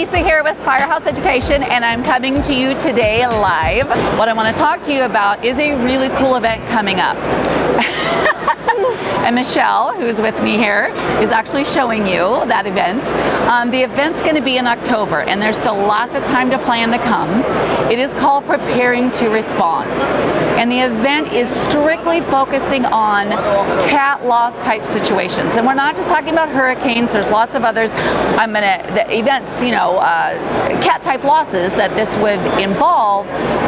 Annissa here with Firehouse Education, and I'm coming to you today live. What I want to talk to you about is a really cool event coming up. And Michelle, who's with me here, is actually showing you that event. The event's going to be in October, and there's still lots of time to plan to come. It is called Preparing to Respond. And the event is strictly focusing on cat loss type situations. And we're not just talking about hurricanes, there's lots of others. The events, cat type losses that this would involve.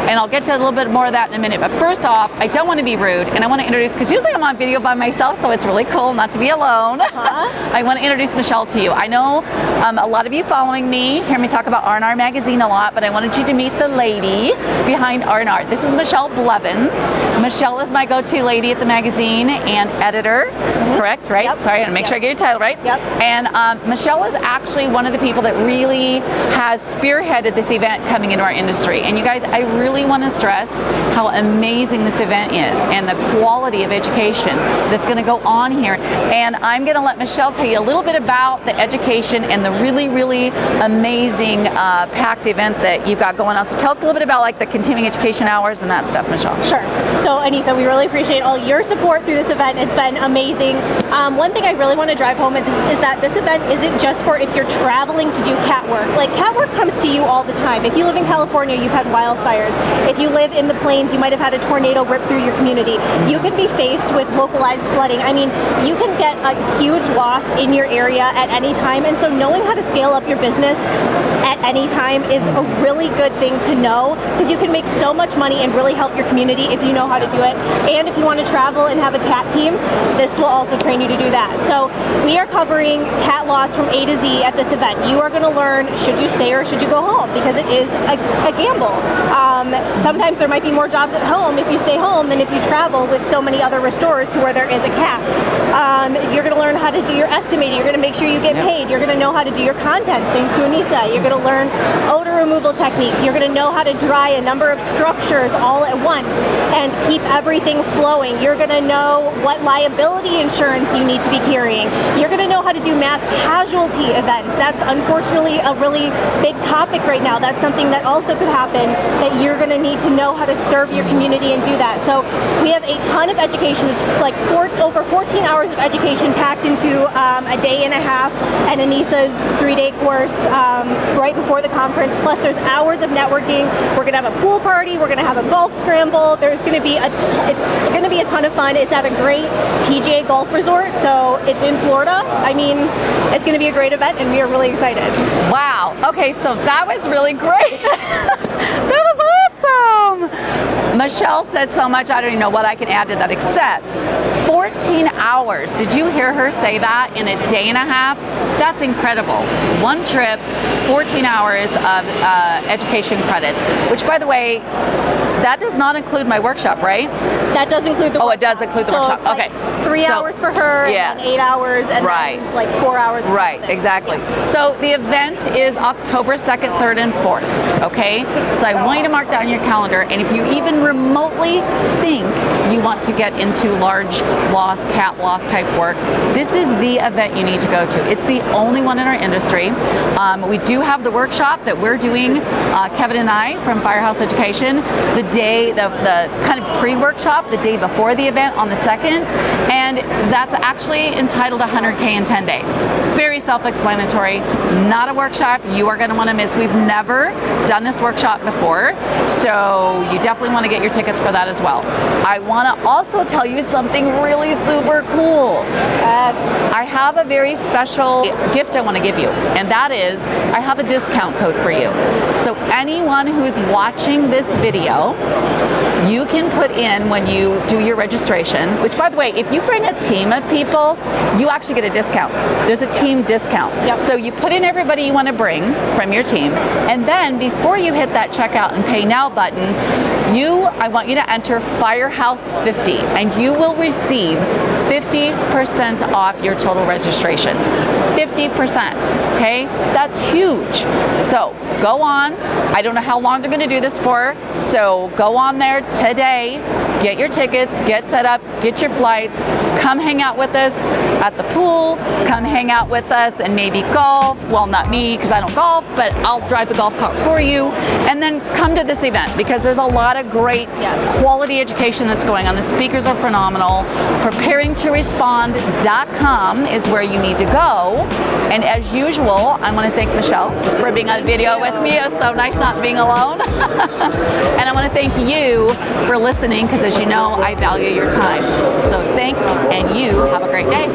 And I'll get to a little bit more of that in a minute. But first off, I don't want to be rude, and I want to introduce, because usually I'm on video by myself, so it's really cool not to be alone. I want to introduce Michelle to you. I know a lot of you following me hear me talk about R&R Magazine a lot, but I wanted you to meet the lady behind R&R. This is Michelle Blevins. Michelle is my go-to lady at the magazine and editor, correct, right? Yep. Sorry, I want to make sure I get your title right. Yep. And Michelle is actually one of the people that really has spearheaded this event coming into our industry. And you guys, I really want to stress how amazing this event is and the quality of education that's going to go on here. And I'm going to let Michelle tell you a little bit about the education and the really, really amazing packed event that you've got going on. So tell us a little bit about like the continuing education hours and that stuff, Michelle. Sure. So Annissa, we really appreciate all your support through this event. It's been amazing. One thing I really want to drive home is that this event isn't just for if you're traveling to do cat work. Like, cat work comes to you all the time. If you live in California, you've had wildfires. If you live in the plains, you might have had a tornado rip through your community. You can be faced with localized flooding. I mean, you can get a huge loss in your area at any time, and so knowing how to scale up your business at any time is a really good thing to know, because you can make so much money and really help your community if you know how to do it. And if you want to travel and have a cat team, this will also train you to do that. So we are covering cat loss from A to Z at this event. You are going to learn, should you stay or should you go home, because it is a gamble. Sometimes there might be more jobs at home if you stay home than if you travel with so many other restorers to where there is a cat. You're going to learn how to do your estimating. You're going to make sure you get paid. You're going to know how to do your content, thanks to Annissa. You're going to learn odor removal techniques. You're going to know how to dry a number of structures all at once and keep everything flowing. You're going to know what liability insurance you need to be carrying. You're going to know how to do mass casualty events. That's unfortunately a really big topic right now. That's something that also could happen, that you're going to need to know how to serve your community and do that. So we have a ton of education. It's like over 14 hours of education packed into a day and a half, and Anissa's 3-day course right before the conference. Plus there's hours of networking. We're going to have a pool party. We're going to have a golf scramble. There's going to be it's going to be a ton of fun. It's at a great PGA golf resort, so it's in Florida. I mean, it's going to be a great event, and we are really excited. Wow. Okay, so that was really great. That was awesome. Michelle said so much, I don't even know what I can add to that, except 14 hours. Did you hear her say that in a day and a half? That's incredible. One trip, 14 hours of education credits, which, by the way, that does not include my workshop, right? That does include the workshop. Oh, it does include the workshop. Like okay. 3 hours for her, yes. and then 8 hours, and then like 4 hours. Right, exactly. So the event is October 2nd, 3rd, and 4th, okay? So I want you to mark down your calendar, and if you even remotely think you want to get into large loss, cat loss type work, this is the event you need to go to. It's the only one in our industry. We do have the workshop that we're doing, Kevin and I from Firehouse Education, the kind of pre-workshop, the day before the event on the 2nd, and that's actually entitled 100K in 10 days. Very self-explanatory, not a workshop you are going to want to miss. We've never done this workshop before, so you definitely want to get your tickets for that as well. I want to also tell you something really super cool. Yes. I have a very special gift I want to give you, and that is I have a discount code for you. So anyone who's watching this video, you can put in when you do your registration, which, by the way, if you bring a team of people, you actually get a discount. There's a team discount. Yep. So you put in everybody you want to bring from your team, and then before you hit that checkout and pay now button, I want you to enter Firehouse 50, and you will receive 50% off your total registration. 50%, okay? That's huge. So go on. I don't know how long they're going to do this for, so go on there today, get your tickets, get set up, get your flights, come hang out with us at the pool, come hang out with us and maybe golf. Well, not me because I don't golf, but I'll drive the golf cart for you. And then come to this event because there's a lot of great quality education that's going on. The speakers are phenomenal. Preparingtorespond.com is where you need to go. And as usual, I want to thank Michelle for being on video with me. It was so nice not being alone. And I want to thank you for listening because as you know, I value your time. So thanks and you have a great day.